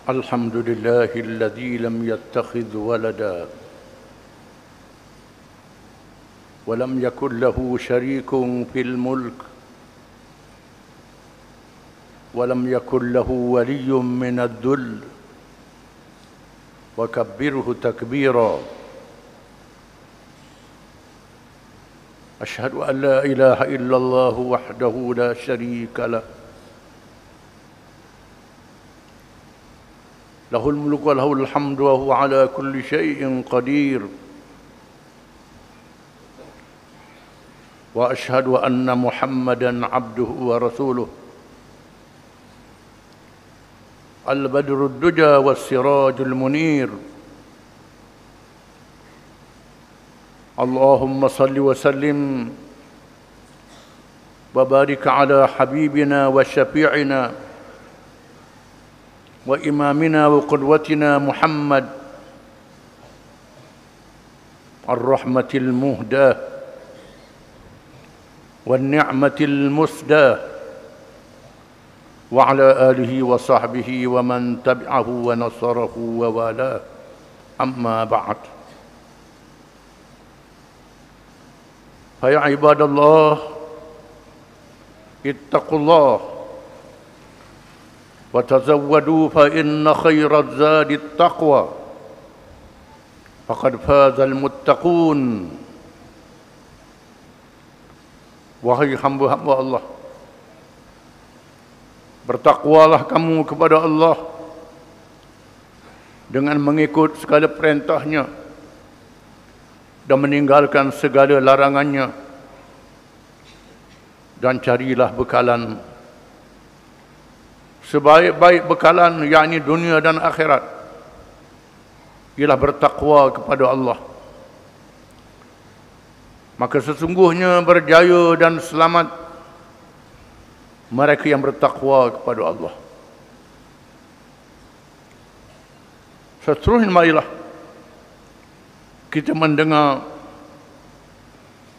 الحمد لله الذي لم يتخذ ولدا ولم يكن له شريك في الملك ولم يكن له ولي من الذل وكبره تكبيرا أشهد أن لا إله إلا الله وحده لا شريك له له الملك وله الحمد وهو على كل شيء قدير وأشهد أن محمدا عبده ورسوله البدر الدجى والسراج المنير اللهم صل وسلم وبارك على حبيبنا وشفيعنا وإمامنا وقدوتنا محمد الرحمة المهداة والنعمة المسداة وعلى آله وصحبه ومن تبعه ونصره ووالاه أما بعد فيا عباد الله اتقوا الله وتزودوا فإن خير الزاد التقوى فقد فاز المتقون. Wahai hamba-hamba Allah, bertakwalah kamu kepada Allah dengan mengikut segala perintahnya dan meninggalkan segala larangannya, dan carilah bekalan sebaik-baik bekalan, yakni dunia dan akhirat, ialah bertakwa kepada Allah. Maka sesungguhnya berjaya dan selamat mereka yang bertakwa kepada Allah. Seterusnya marilah kita mendengar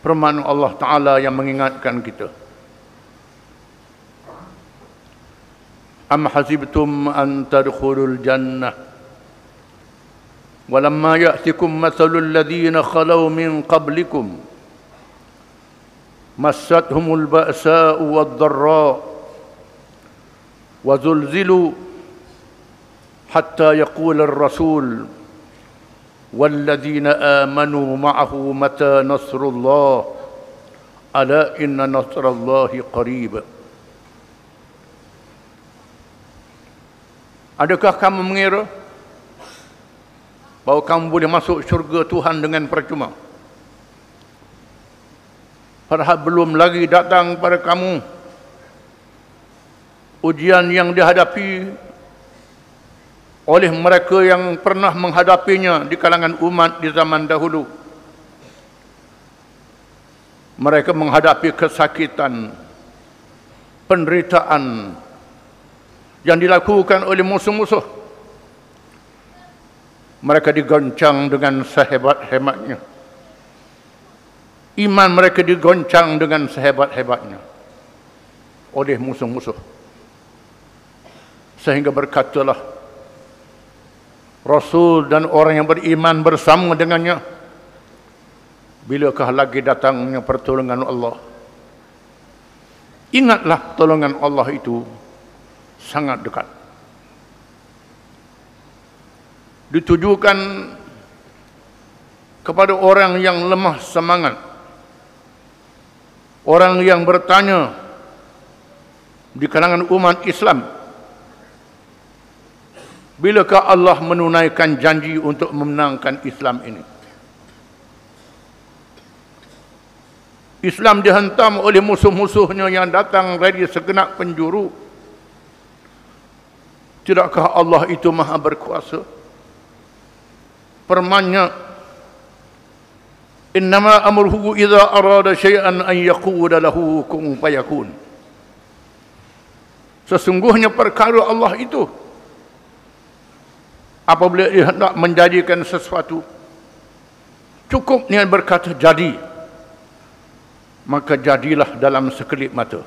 firman Allah Ta'ala yang mengingatkan kita. Am hasibtum an tadkhulul jannah walamma ya'tikum mathalul ladzina khalau min qablikum massatuhumul ba'sa'u wad-dharra wa zulzilu hatta yaqula ar-rasul walladzina amanu ma'ahu mata nasrullah ala inna nasrallahi qarib. Adakah kamu mengira bahawa kamu boleh masuk syurga Tuhan dengan percuma? Padahal belum lagi datang pada kamu ujian yang dihadapi oleh mereka yang pernah menghadapinya di kalangan umat di zaman dahulu. Mereka menghadapi kesakitan, penderitaan yang dilakukan oleh musuh-musuh. Mereka digoncang dengan sehebat-hebatnya. Iman mereka digoncang dengan sehebat-hebatnya oleh musuh-musuh. Sehingga berkatalah Rasul dan orang yang beriman bersama dengannya, bilakah lagi datangnya pertolongan Allah? Ingatlah tolongan Allah itu sangat dekat. Ditujukan kepada orang yang lemah semangat, orang yang bertanya di kalangan umat Islam, bilakah Allah menunaikan janji untuk memenangkan Islam ini? Islam dihentam oleh musuh-musuhnya yang datang dari segenap penjuru. Tidakkah Allah itu maha berkuasa? Firman-Nya, innama amruhu idza arada syai'an an yaqula lahu kun fayakun. Sesungguhnya perkara Allah itu, apabila Dia hendak menjadikan sesuatu, cukup Dia berkata jadi, maka jadilah dalam sekelip mata.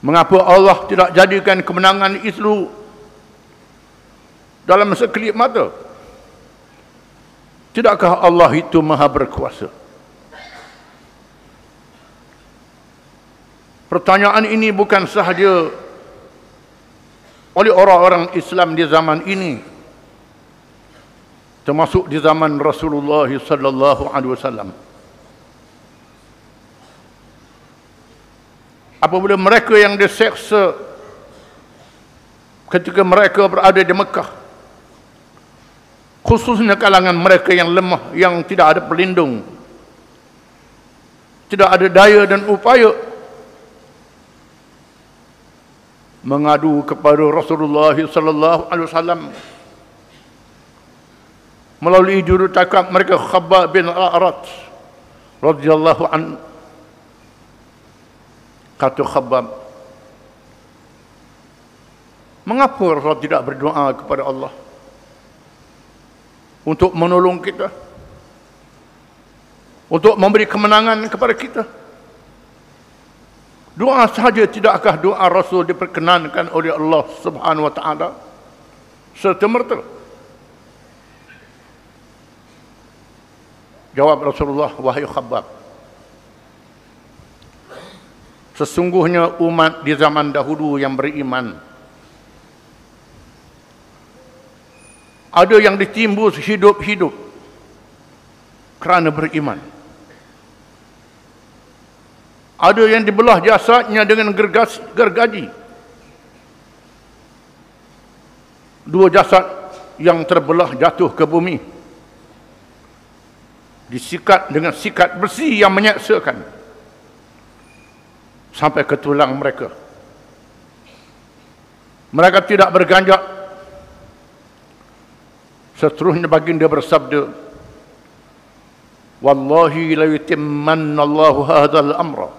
Mengapa Allah tidak jadikan kemenangan itu dalam sekelip mata? Tidakkah Allah itu maha berkuasa? Pertanyaan ini bukan sahaja oleh orang-orang Islam di zaman ini, termasuk di zaman Rasulullah sallallahu alaihi wasallam. Apabila mereka yang diseksa ketika mereka berada di Mekah, khususnya kalangan mereka yang lemah, yang tidak ada pelindung, tidak ada daya dan upaya, mengadu kepada Rasulullah sallallahu alaihi wasallam melalui juru cakap mereka Khabbab bin Al-Arat radhiyallahu anhu. Kata Khabbab, mengapa Rasul tidak berdoa kepada Allah untuk menolong kita, untuk memberi kemenangan kepada kita? Doa sahaja, tidakkah doa Rasul diperkenankan oleh Allah Subhanahu wa taala serta-merta? Jawab Rasulullah, wahai Khabbab, sesungguhnya umat di zaman dahulu yang beriman, ada yang ditimbus hidup-hidup kerana beriman. Ada yang dibelah jasadnya dengan gergaji. Dua jasad yang terbelah jatuh ke bumi, disikat dengan sikat besi yang menyeksakan sampai ke tulang mereka. Mereka tidak berganjak. Seterusnya baginda bersabda, wallahi la yutimmanna Allahu hadzal amra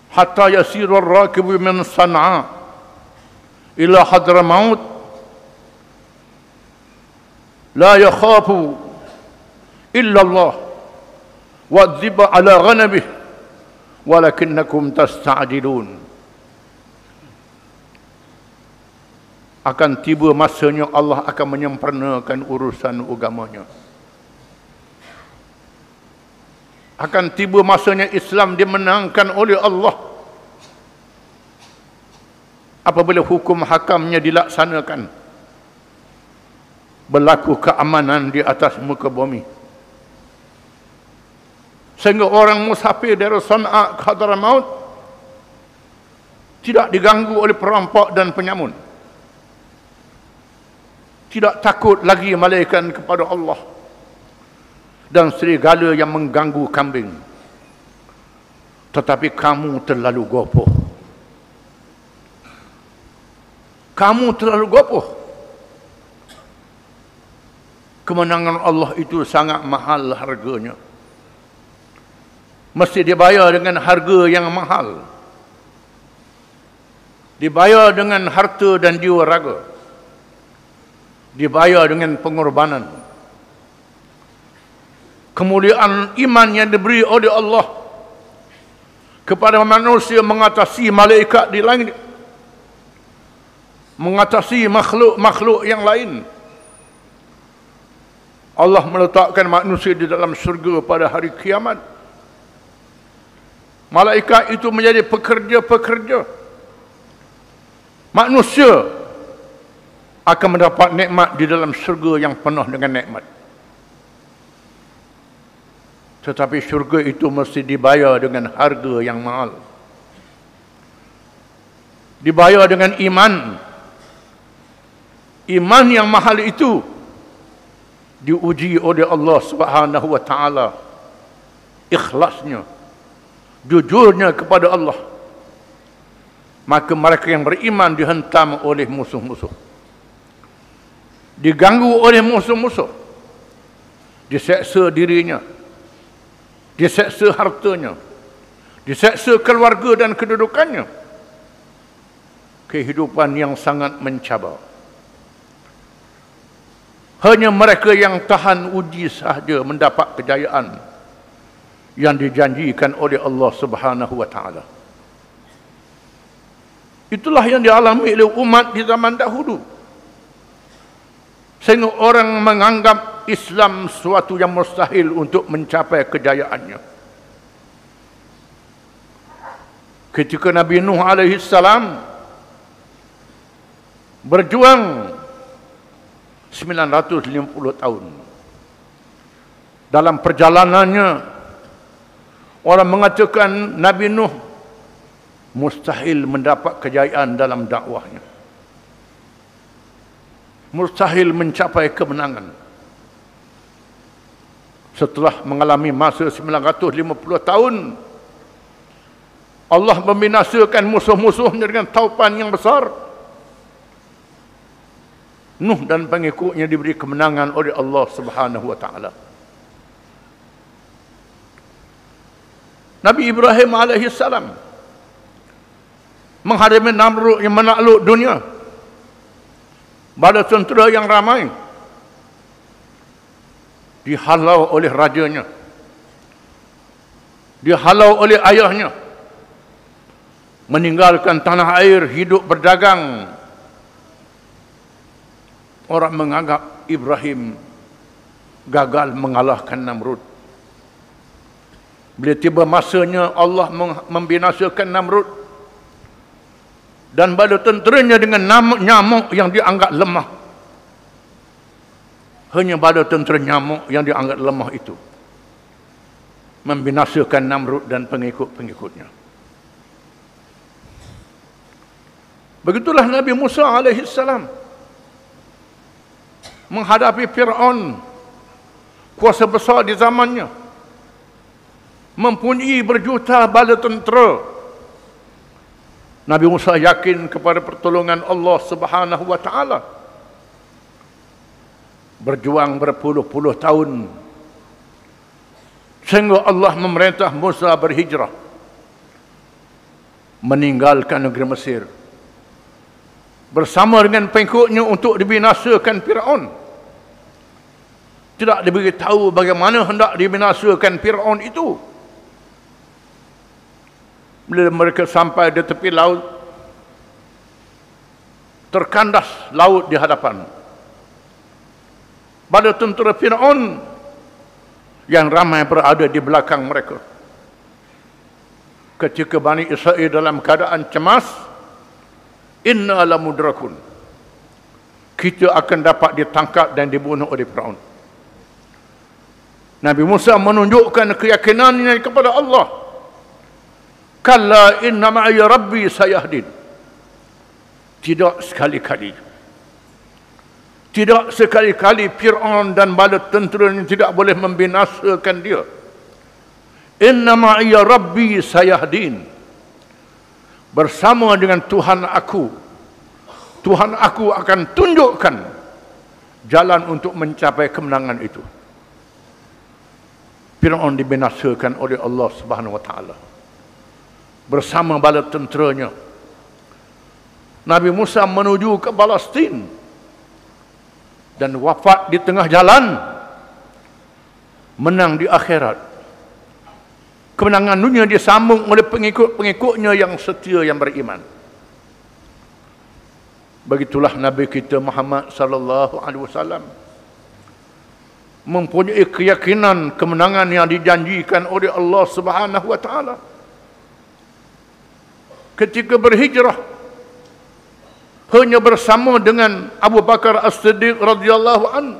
hatta yasiru ar-rakibu min San'a ila Hadramaut la yakhafu illa Allah wa dhiba ala ghanabih walakinnakum tasta'jilun. Akan tiba masanya Allah akan menyempurnakan urusan agamanya. Akan tiba masanya Islam dimenangkan oleh Allah apabila hukum hakamnya dilaksanakan. Berlaku keamanan di atas muka bumi, sehingga orang musafir dari San'a ke Hadramaut tidak diganggu oleh perampok dan penyamun, tidak takut lagi malaikat kepada Allah dan serigala yang mengganggu kambing. Tetapi kamu terlalu gopoh. Kamu terlalu gopoh. Kemenangan Allah itu sangat mahal harganya. Mesti dibayar dengan harga yang mahal. Dibayar dengan harta dan jiwa raga. Dibayar dengan pengorbanan. Kemuliaan iman yang diberi oleh Allah kepada manusia mengatasi malaikat di langit, mengatasi makhluk-makhluk yang lain. Allah meletakkan manusia di dalam syurga pada hari kiamat. Malaikat itu menjadi pekerja-pekerja. Manusia akan mendapat nikmat di dalam syurga yang penuh dengan nikmat. Tetapi syurga itu mesti dibayar dengan harga yang mahal. Dibayar dengan iman. Iman yang mahal itu diuji oleh Allah Subhanahu wa taala. Ikhlasnya, jujurnya kepada Allah. Maka mereka yang beriman dihentam oleh musuh-musuh, diganggu oleh musuh-musuh, diseksa dirinya, diseksa hartanya, diseksa keluarga dan kedudukannya. Kehidupan yang sangat mencabar. Hanya mereka yang tahan uji sahaja mendapat kejayaan yang dijanjikan oleh Allah Subhanahu wa taala. Itulah yang dialami oleh umat di zaman dahulu. Sehingga orang menganggap Islam suatu yang mustahil untuk mencapai kejayaannya. Ketika Nabi Nuh alaihi salam berjuang 950 tahun. Dalam perjalanannya, orang mengatakan Nabi Nuh mustahil mendapat kejayaan dalam dakwahnya. Mustahil mencapai kemenangan. Setelah mengalami masa 950 tahun, Allah membinasakan musuh-musuhnya dengan taupan yang besar. Nuh dan pengikutnya diberi kemenangan oleh Allah Subhanahu wa taala. Nabi Ibrahim alaihi salam menghadapi Namrud yang menakluk dunia. Bala tentera yang ramai dihalau oleh rajanya, dihalau oleh ayahnya, meninggalkan tanah air, hidup berdagang. Orang menganggap Ibrahim gagal mengalahkan Namrud. Bila tiba masanya Allah membinasakan Namrud dan bala tenteranya dengan nyamuk yang dianggap lemah. Hanya bala tentera nyamuk yang dianggap lemah itu membinasakan Namrud dan pengikut-pengikutnya. Begitulah Nabi Musa alaihi salam menghadapi Fir'aun, kuasa besar di zamannya, mempunyai berjuta bala tentera. Nabi Musa yakin kepada pertolongan Allah Subhanahu wa taala. Berjuang berpuluh-puluh tahun sehingga Allah memerintah Musa berhijrah meninggalkan negeri Mesir bersama dengan pengikutnya untuk dibinasakan Fir'aun. Tidak diberitahu bagaimana hendak dibinasakan Fir'aun itu. Bila mereka sampai di tepi laut, terkandas laut di hadapan bala tentera Fir'aun yang ramai berada di belakang mereka. Ketika Bani Israel dalam keadaan cemas, inna lamudrakun, kita akan dapat ditangkap dan dibunuh oleh Fir'aun. Nabi Musa menunjukkan keyakinannya kepada Allah. Kalla inna ma'iya rabbi sayahdin. Tidak sekali-kali, tidak sekali-kali Fir'aun dan bala tentera ini tidak boleh membinasakan dia. Inna ma'iya rabbi sayahdin. Bersama dengan Tuhan aku akan tunjukkan jalan untuk mencapai kemenangan itu. Fir'aun dibinasakan oleh Allah Subhanahu wa taala bersama bala tenteranya. Nabi Musa menuju ke Palestin dan wafat di tengah jalan, menang di akhirat. Kemenangan dunia disambung oleh pengikut-pengikutnya yang setia, yang beriman. Begitulah Nabi kita Muhammad sallallahu alaihi wasallam mempunyai keyakinan kemenangan yang dijanjikan oleh Allah Subhanahu wa taala. Ketika berhijrah hanya bersama dengan Abu Bakar As-Siddiq radhiyallahu an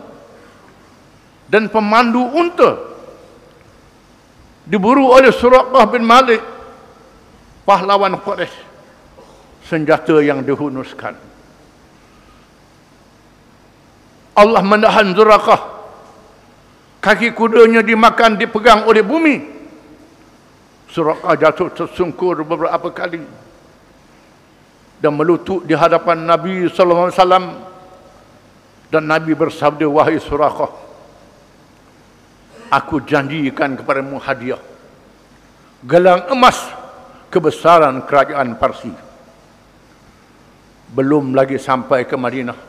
dan pemandu unta, diburu oleh Suraqah bin Malik, pahlawan Quraisy, senjata yang dihunuskan. Allah menahan Suraqah, kaki kudanya dimakan, dipegang oleh bumi. Suraqah jatuh tersungkur beberapa kali dan melutut di hadapan Nabi sallallahu alaihi wasallam, dan Nabi bersabda, wahai Suraqah, aku janjikan kepadamu hadiah gelang emas kebesaran kerajaan Parsi. Belum lagi sampai ke Madinah,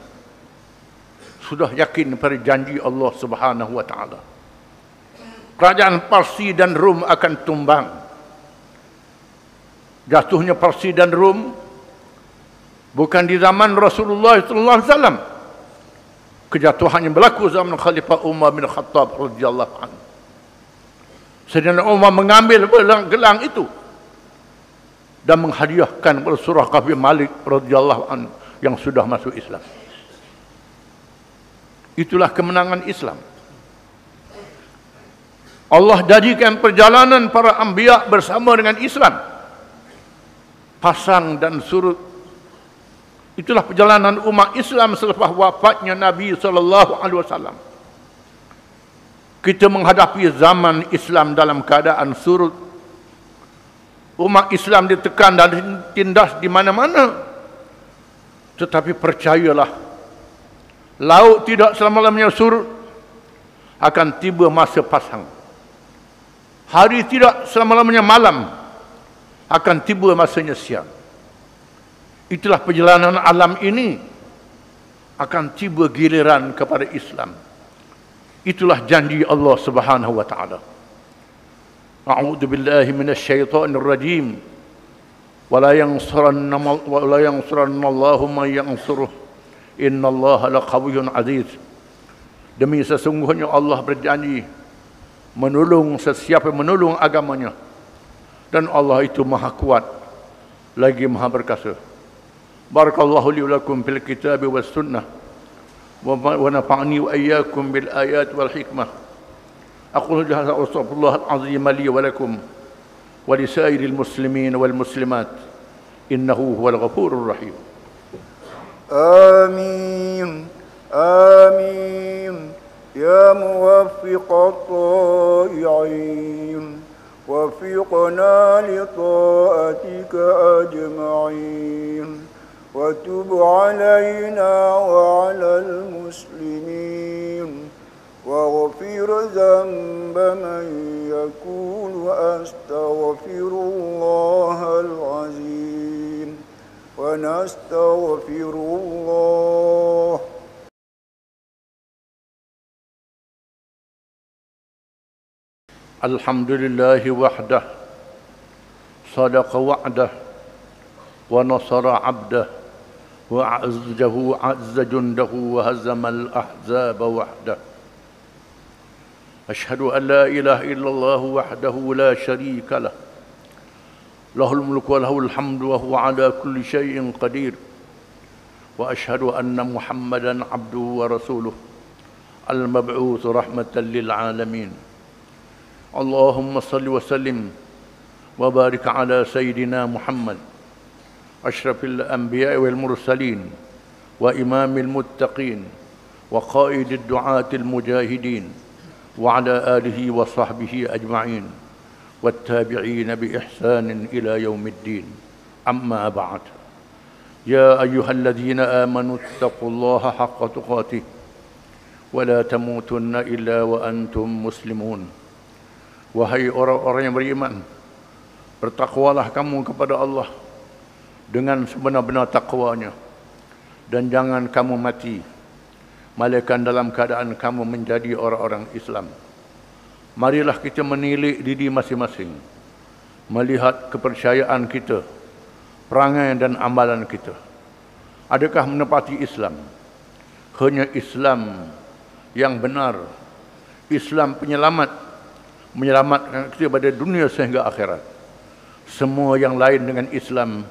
sudah yakin pada janji Allah Subhanahu wa taala. Kerajaan Parsi dan Rom akan tumbang. Jatuhnya Parsi dan Rom Bukan di zaman Rasulullah SAW. Kejatuhannya berlaku zaman Khalifah Umar bin Khattab radhiyallahu anhu. Sayyidina Umar mengambil gelang itu dan menghadiahkan kepada Suraqah bin Malik radhiyallahu anhu yang sudah masuk Islam. Itulah kemenangan Islam. Allah jadikan perjalanan para anbiya bersama dengan Islam. Pasang dan surut. Itulah perjalanan umat Islam selepas wafatnya Nabi SAW. Kita menghadapi zaman Islam dalam keadaan surut. Umat Islam ditekan dan ditindas di mana-mana. Tetapi percayalah, laut tidak selama-lamanya surut. Akan tiba masa pasang. Hari tidak selama-lamanya malam. Akan tiba masanya siang. Itulah perjalanan alam ini. Akan tiba giliran kepada Islam. Itulah janji Allah Subhanahu wa taala. A'udzu billahi minasyaitonir rajim. Wala yansuranna Allahu man yansuruh. Innallaha laqawiyyun aziz. Demi sesungguhnya Allah berjanji menolong sesiapa yang menolong agamanya. Dan Allah itu maha kuat lagi maha berkuasa. Barakallahu li wa lakum fil kitabi was sunnah wa nafa'ani wa iyyakum bil ayati wal hikmah. Aqulu hadza wa astaghfirullah al-azim li wa lakum wa li sa'iril muslimin wal muslimat innahu huwal ghafurur rahim. Amin. Amin. Ya muwaffiq at-ta'i'in وفقنا لطاعتك أجمعين وتب علينا وعلى المسلمين واغفر ذنب من يقول أستغفر الله العظيم ونستغفر الله. Alhamdulillah wahdah sadaqa wa'dah wa nasara 'abdah wa azza jundahu wa hazama al-ahzaba wahdah. Ashhadu an la ilaha illallah wahdahu la sharika lah. Lahul mulku wa lahul hamdu wa huwa 'ala kulli syai'in qadir. Wa ashhadu anna Muhammadan 'abduhu wa rasuluh al-mab'uts rahmatan lil 'alamin. Allahumma salli wa sallim wa barik ala Sayyidina Muhammad ashrafil anbiya wal mursalin wa imamil muttaqin wa qaidid du'atil mujahidin wa ala alihi wa sahbihi ajma'in wat tabi'in bi ihsanin ila yaumiddin. Amma ba'd. Ya ayyuhalladzina amanu taqullaha haqqa tuqatih wa la tamutunna illa wa antum muslimun. Wahai orang-orang yang beriman, bertakwalah kamu kepada Allah dengan sebenar-benar takwanya, dan jangan kamu mati melainkan dalam keadaan kamu menjadi orang-orang Islam. Marilah kita menilik diri masing-masing, melihat kepercayaan kita, perangai dan amalan kita. Adakah menepati Islam? Hanya Islam yang benar, Islam penyelamat, menyelamatkan kita pada dunia sehingga akhirat. Semua yang lain dengan Islam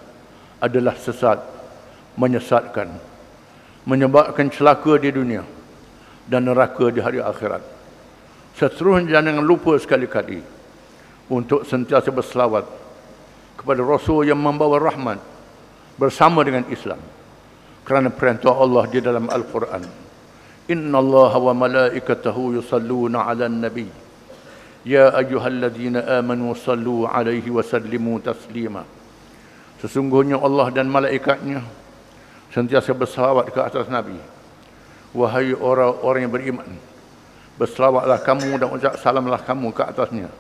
adalah sesat, menyesatkan, menyebabkan celaka di dunia dan neraka di hari akhirat. Seterusnya jangan lupa sekali-kali untuk sentiasa berselawat kepada Rasul yang membawa rahmat bersama dengan Islam, kerana perintah Allah di dalam Al-Quran, Inna Allah wa malaikatahu yusalluna ala nabi Ya ayyuhalladzina amanu sallu alaihi wa sallimu taslima. Sesungguhnya Allah dan malaikatnya sentiasa berselawat ke atas Nabi. Wahai orang-orang yang beriman, berselawatlah kamu dan ucap salamlah kamu ke atasnya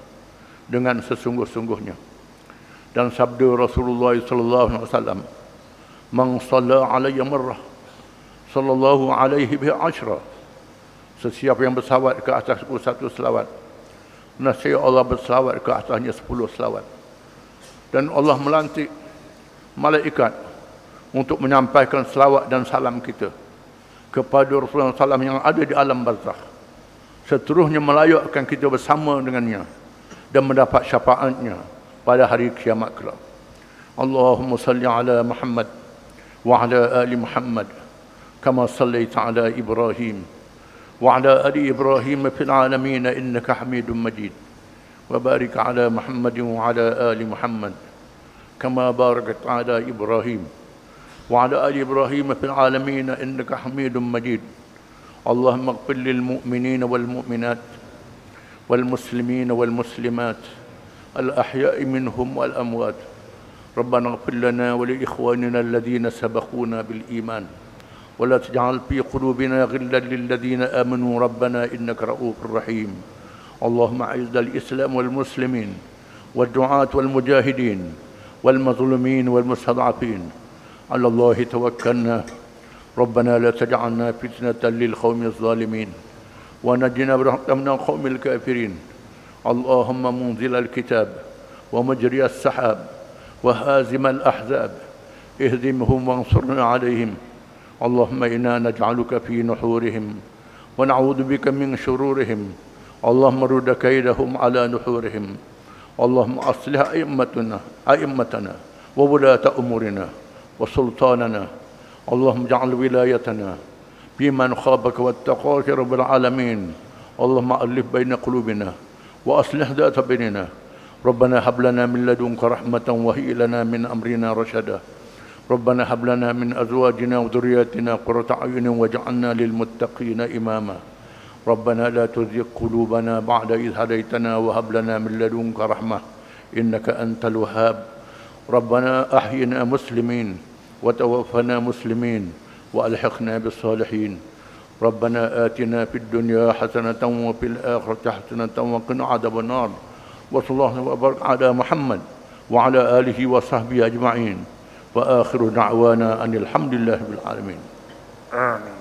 dengan sesungguh-sungguhnya. Dan sabda Rasulullah sallallahu alaihi wasallam, "Man shalla alayya marrah, sallallahu alaihi bi ashra." Sesiapa yang berselawat ke atasku satu selawat, nasib Allah berselawat ke atasnya 10 selawat. Dan Allah melantik malaikat untuk menyampaikan selawat dan salam kita kepada Rasulullah SAW yang ada di alam barzakh. Seterusnya melayakkan kita bersama dengannya dan mendapat syafaatnya pada hari kiamat kelak. Allahumma salli ala Muhammad wa ala ali Muhammad kama sallaita ala Ibrahim wa ala ali Ibrahim fil alamin innaka Hamidum Majid. Wa barik ala Muhammad wa ala ali Muhammad kama barakta ala Ibrahim wa ala ali Ibrahim fil alamin innaka Hamidum Majid. Allahumma ighfir lil mu'minina wal mu'minat wal muslimina wal muslimat al ahya'i minhum wal amwat. ربنا اغفر لنا ولإخواننا الذين سبقونا بالإيمان ولا تجعل في قلوبنا غلا للذين آمنوا ربنا إنك رؤوف رحيم. اللهم أعز الإسلام والمسلمين والدعاة والمجاهدين والمظلومين والمستضعفين. على الله توكلنا ربنا لا تجعلنا فتنة للقوم الظالمين ونجنا برحمتك من القوم الكافرين. اللهم منزل الكتاب ومجري السحاب وهازم الأحزاب اهزمهم وانصرنا عليهم. اللهم إنا نجعلك في نحورهم ونعوذ بك من شرورهم. اللهم رد كيدهم على نحورهم. اللهم أصلح أئمتنا وولاة أمورنا وسلطاننا. اللهم اجعل ولايتنا بمن خافك واتقاك رب العالمين. اللهم ألف بين قلوبنا وأصلح ذات بيننا. ربنا هب لنا من لدنك رحمة وهيئ لنا من أمرنا رشدا. ربنا هب لنا من أزواجنا وذرياتنا قرة أعين واجعلنا للمتقين إماما. ربنا لا تزغ قلوبنا بعد إذ هديتنا وهب لنا من لدنك رحمة إنك أنت الوهاب. ربنا أحينا مسلمين وتوفنا مسلمين وألحقنا بالصالحين. ربنا آتنا في الدنيا حسنة وفي الآخرة حسنة وقنا عذاب النار. وصلى الله وبارك على محمد وعلى آله وصحبه أجمعين. وآخر دعوانا أن الحمد لله رب العالمين. آمين.